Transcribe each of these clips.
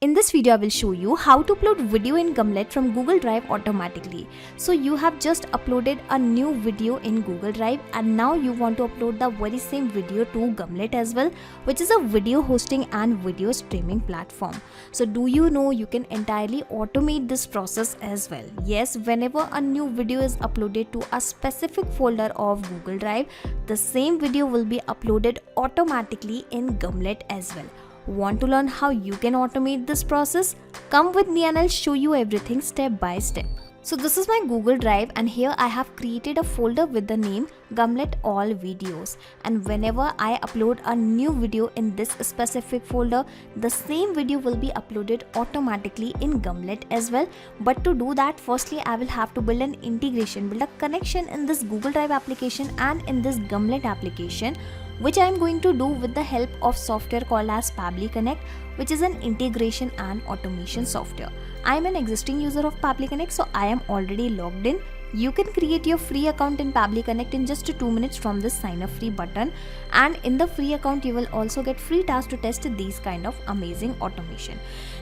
In this video, I will show you how to upload video in Gumlet from Google Drive automatically. So you have just uploaded a new video in Google Drive and now you want to upload the very same video to Gumlet as well, which is a video hosting and video streaming platform. So do you know you can entirely automate this process as well? Yes, whenever a new video is uploaded to a specific folder of Google Drive, the same video will be uploaded automatically in Gumlet as well. Want to learn how you can automate this process? Come with me and I'll show you everything step by step. So this is my Google Drive and here I have created a folder with the name Gumlet All Videos, and whenever I upload a new video in this specific folder, the same video will be uploaded automatically in Gumlet as well. But to do that, firstly I will have to build an integration, build a connection in this Google Drive application and in this Gumlet application, which I am going to do with the help of software called as Pabbly Connect, which is an integration and automation software. I am an existing user of Pabbly Connect, so I am already logged in. You can create your free account in Pabbly Connect in just 2 minutes from this sign up free button, and in the free account you will also get free tasks to test these kind of amazing automation.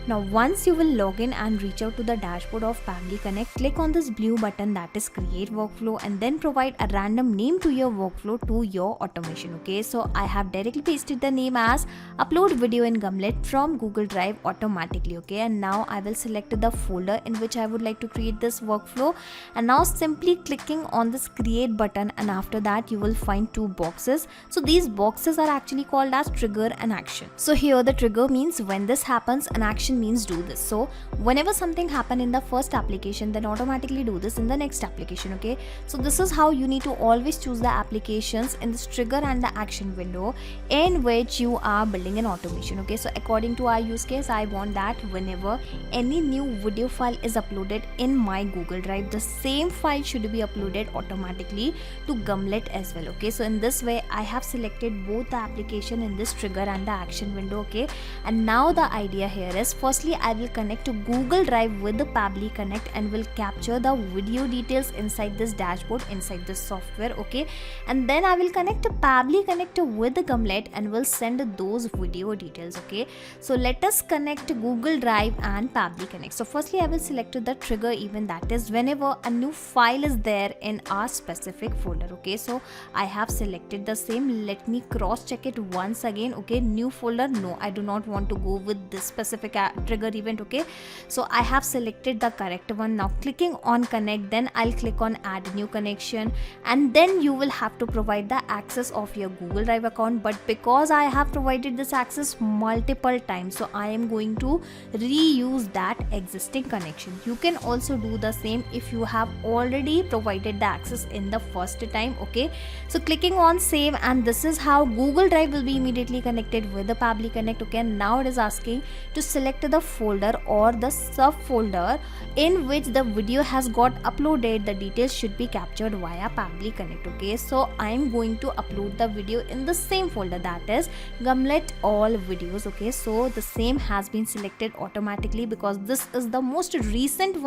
Now once you will log in and reach out to the dashboard of Pabbly Connect, click on this blue button that is create workflow and then provide a random name to your workflow to your automation. Okay, so I have directly pasted the name as upload video in Gumlet from Google Drive automatically. Okay, and now I will select the folder in which I would like to create this workflow, and now simply clicking on this create button, and after that you will find 2 boxes. So these boxes are actually called as trigger and action. So here the trigger means when this happens, and action means do this. So whenever something happen in the first application, then automatically do this in the next application. Okay, so this is how you need to always choose the applications in this trigger and the action window in which you are building an automation. Okay, so according to our use case, I want that whenever any new video file is uploaded in my Google Drive, the same file should be uploaded automatically to Gumlet as well. Okay, so in this way I have selected both the application in this trigger and the action window. Okay, and now the idea here is, firstly I will connect to Google Drive with the Pabbly Connect and will capture the video details inside this dashboard, inside this software. Okay, and then I will connect to Pabbly Connect with the Gumlet and will send those video details. Okay, so let us connect Google Drive and Pabbly Connect. So firstly I will select the trigger event, that is whenever a new file is there in our specific folder. Okay, so I have selected the same. Let me cross check it once again. Okay, new folder, no, I do not want to go with this specific trigger event. Okay, so I have selected the correct one. Now clicking on connect, then I'll click on add new connection, and then you will have to provide the access of your Google Drive account. But because I have provided this access multiple times, so I am going to reuse that existing connection. You can also do the same if you have already provided the access in the first time. Okay, so clicking on save, and this is how Google Drive will be immediately connected with the Pabbly Connect. Okay, and now it is asking to select the folder or the subfolder in which the video has got uploaded. The details should be captured via Pabbly Connect. Okay, so I am going to upload the video in the same folder, that is Gumlet All Videos. Okay, so the same has been selected automatically because this is the most recent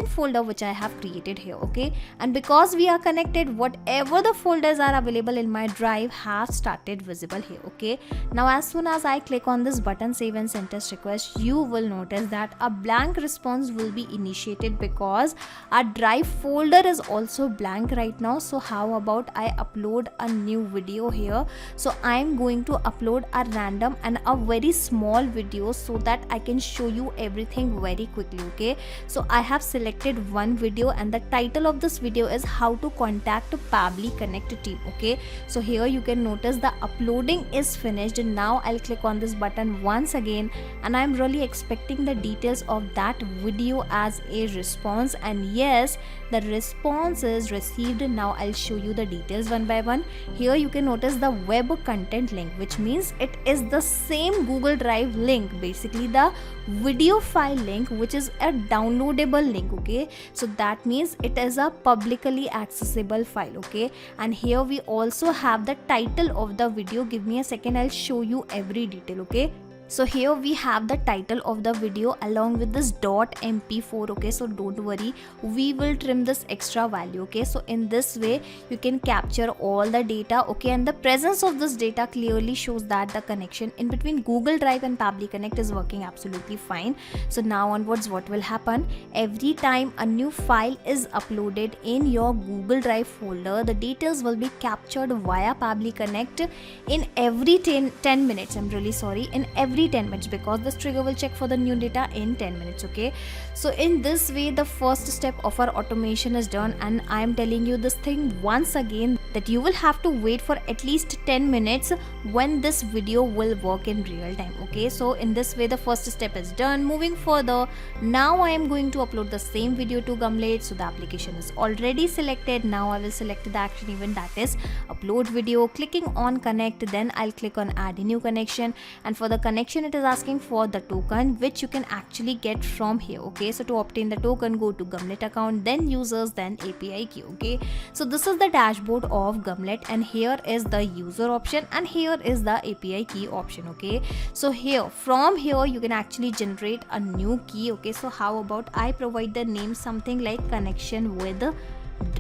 folder which I have created here. Okay, and because we are connected, whatever the folders are available in my drive have started visible here. Okay, now as soon as I click on this button save and send test request, you will notice that a blank response will be initiated because our drive folder is also blank right now. So how about I upload a new video here? So I am going to upload a random and a very small video so that I can show you everything very quickly. Okay, so I have selected one video and the title of this video is how to contact Pabbly Connect team. Okay, so here you can notice the uploading is finished. Now I'll click on this button once again, and I'm really expecting the details of that video as a response, and yes, the response is received. Now I'll show you the details one by one. Here you can notice the web content link, which means it is the same Google Drive link, basically the video file link, which is a downloadable link. Okay, so that means it is a publicly accessible file. Okay, and here we also have the title of the video. Give me a second, I'll show you every detail. Okay, So here we have the title of the video along with this .mp4. okay, so don't worry, we will trim this extra value. Okay, so in this way you can capture all the data. Okay, and the presence of this data clearly shows that the connection in between Google Drive and Pabbly Connect is working absolutely fine. So now onwards, what will happen, every time a new file is uploaded in your Google Drive folder, the details will be captured via Pabbly Connect in every 10 minutes. I'm really sorry, in every 10 minutes, because this trigger will check for the new data in 10 minutes. Okay, so in this way the first step of our automation is done, and I am telling you this thing once again that you will have to wait for at least 10 minutes when this video will work in real time. Okay, so in this way the first step is done. Moving further, now I am going to upload the same video to Gumlet. So the application is already selected. Now I will select the action event, that is upload video, clicking on connect, then I'll click on add a new connection, and for the connection it is asking for the token which you can actually get from here. Okay, so to obtain the token, go to Gumlet account, then users, then API key. Okay, so this is the dashboard of Gumlet, and here is the user option and here is the API key option. Okay, so here from here you can actually generate a new key. Okay, so how about I provide the name something like connection with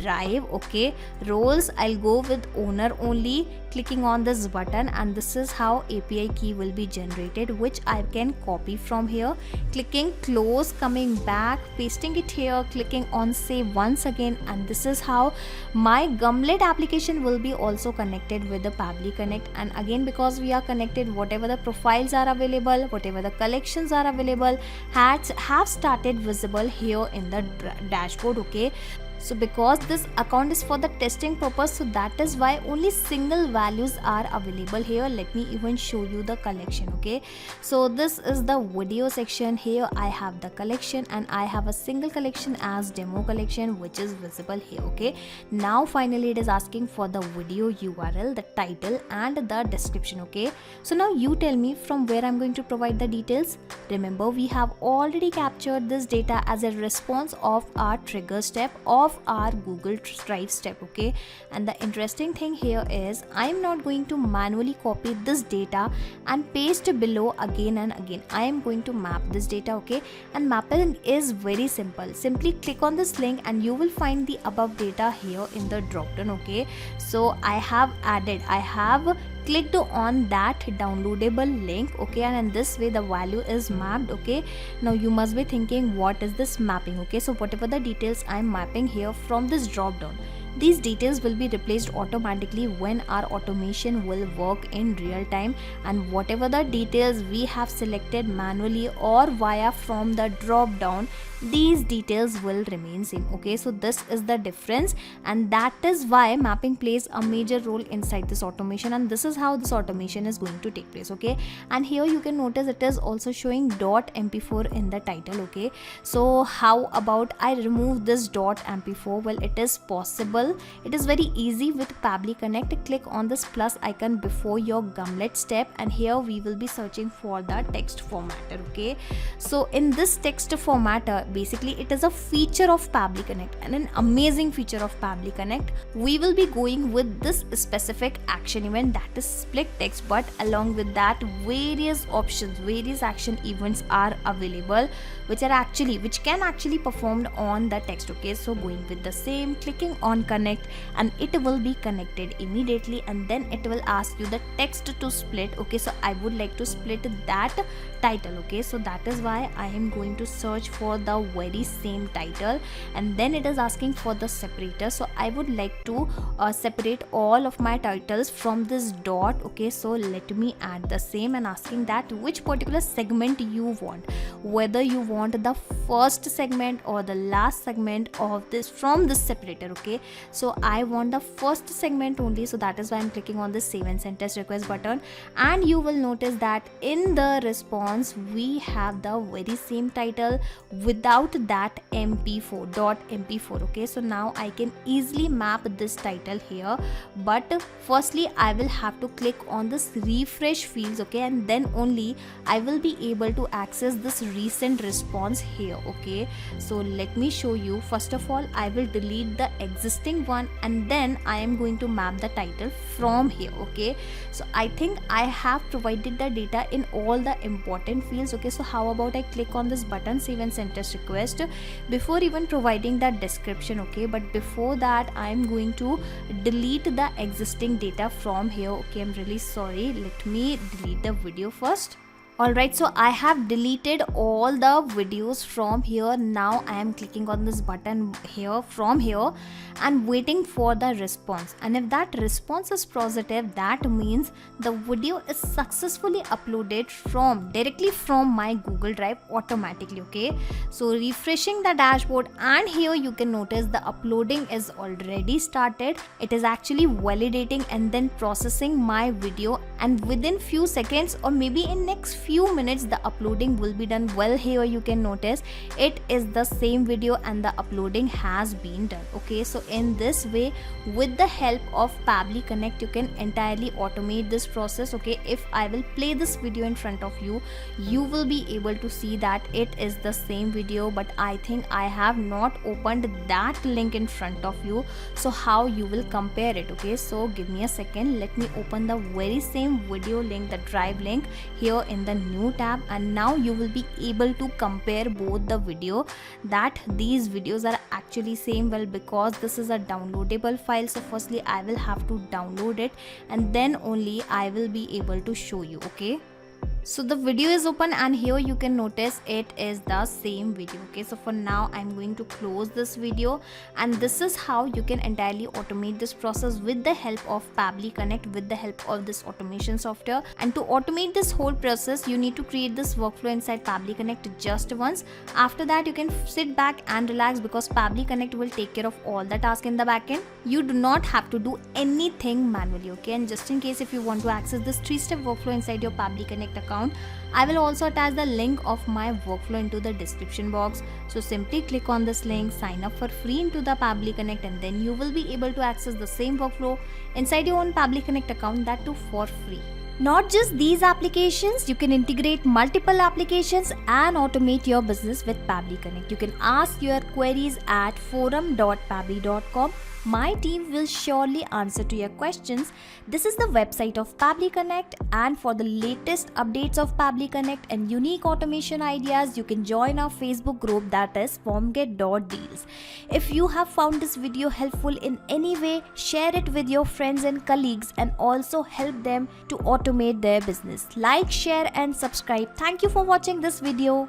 Drive. Okay, roles I'll go with owner only, clicking on this button, and this is how API key will be generated, which I can copy from here, clicking close, coming back, pasting it here, clicking on save once again, and this is how my Gumlet application will be also connected with the Pabbly Connect. And again, because we are connected, whatever the profiles are available, whatever the collections are available, have started visible here in the dashboard. Okay, so because this account is for the testing purpose, so that is why only single values are available here. Let me even show you the collection. Okay, so this is the video section. Here I have the collection and I have a single collection as demo collection, which is visible here. Okay, now finally it is asking for the video URL, the title and the description. Okay, so now you tell me from where I'm going to provide the details. Remember, we have already captured this data as a response of our trigger step of our Google Drive step. Okay, and the interesting thing here is I am not going to manually copy this data and paste below again and again. I am going to map this data. Okay, and mapping is very simple. Simply click on this link and you will find the above data here in the drop down. Okay, so I have clicked on that downloadable link. Okay, and in this way the value is mapped. Okay, now you must be thinking, what is this mapping? Okay, so whatever the details I'm mapping here from this drop down, these details will be replaced automatically when our automation will work in real time, and whatever the details we have selected manually or via from the drop down, these details will remain same. Okay, so this is the difference, and that is why mapping plays a major role inside this automation, and this is how this automation is going to take place. Okay, and here you can notice it is also showing .mp4 in the title. Okay, so how about I remove this .mp4? Well, it is possible. It is very easy with Pabbly Connect. Click on this plus icon before your Gumlet step, and here we will be searching for the text formatter. Okay, so in this text formatter, basically it is a feature of Pabbly Connect and an amazing feature of Pabbly Connect. We will be going with this specific action event, that is split text, but along with that various options, various action events are available which can actually performed on the text. Okay, so going with the same, clicking on connect, and it will be connected immediately, and then it will ask you the text to split. Okay, so I would like to split that title. Okay, so that is why I am going to search for the very same title, and then it is asking for the separator. So I would like to separate all of my titles from this dot. Okay, so let me add the same, and asking that which particular segment you want, whether you want the first segment or the last segment of this from this separator. Okay, so I want the first segment only, so that is why I'm clicking on the save and send test request button, and you will notice that in the response we have the very same title without that mp4. Okay, so now I can easily map this title here, but firstly I will have to click on this refresh fields. Okay, and then only I will be able to access this recent response here. Okay, so let me show you. First of all, I will delete the existing one and then I am going to map the title from here. Okay, so I think I have provided the data in all the important fields. Okay, so how about I click on this button, save and send test request, before even providing the description. Okay, but before that I am going to delete the existing data from here. Okay, I'm really sorry, let me delete the video first. Alright, so I have deleted all the videos from here. Now I am clicking on this button here from here and waiting for the response, and if that response is positive, that means the video is successfully uploaded directly from my Google Drive automatically. Okay, so refreshing the dashboard, and here you can notice the uploading is already started. It is actually validating and then processing my video, and within few seconds or maybe in next few minutes the uploading will be done. Well, here you can notice it is the same video and the uploading has been done. Okay, so in this way, with the help of Pabbly Connect, you can entirely automate this process. Okay, if I will play this video in front of you, you will be able to see that it is the same video, but I think I have not opened that link in front of you. So how you will compare it? Okay, so give me a second, let me open the very same video link, the drive link, here in the new tab, and now you will be able to compare both the video, that these videos are actually same. Well, because this is a downloadable file, so firstly I will have to download it and then only I will be able to show you. Okay, so the video is open and here you can notice it is the same video. Okay, so for now I'm going to close this video, and this is how you can entirely automate this process with the help of Pabbly Connect, with the help of this automation software. And to automate this whole process, you need to create this workflow inside Pabbly Connect just once. After that you can sit back and relax, because Pabbly Connect will take care of all the tasks in the backend. You do not have to do anything manually. Okay, and just in case if you want to access this 3-step workflow inside your Pabbly Connect account, I will also attach the link of my workflow into the description box. So simply click on this link, sign up for free into the Pabbly Connect, and then you will be able to access the same workflow inside your own Pabbly Connect account, that too for free. Not just these applications, you can integrate multiple applications and automate your business with Pabbly Connect. You can ask your queries at forum.pabbly.com. My team will surely answer to your questions. This is the website of Pabbly Connect, and for the latest updates of Pabbly Connect and unique automation ideas, you can join our Facebook group, that is formget.deals. If you have found this video helpful in any way, share it with your friends and colleagues and also help them to automate their business. Like, share and subscribe. Thank you for watching this video.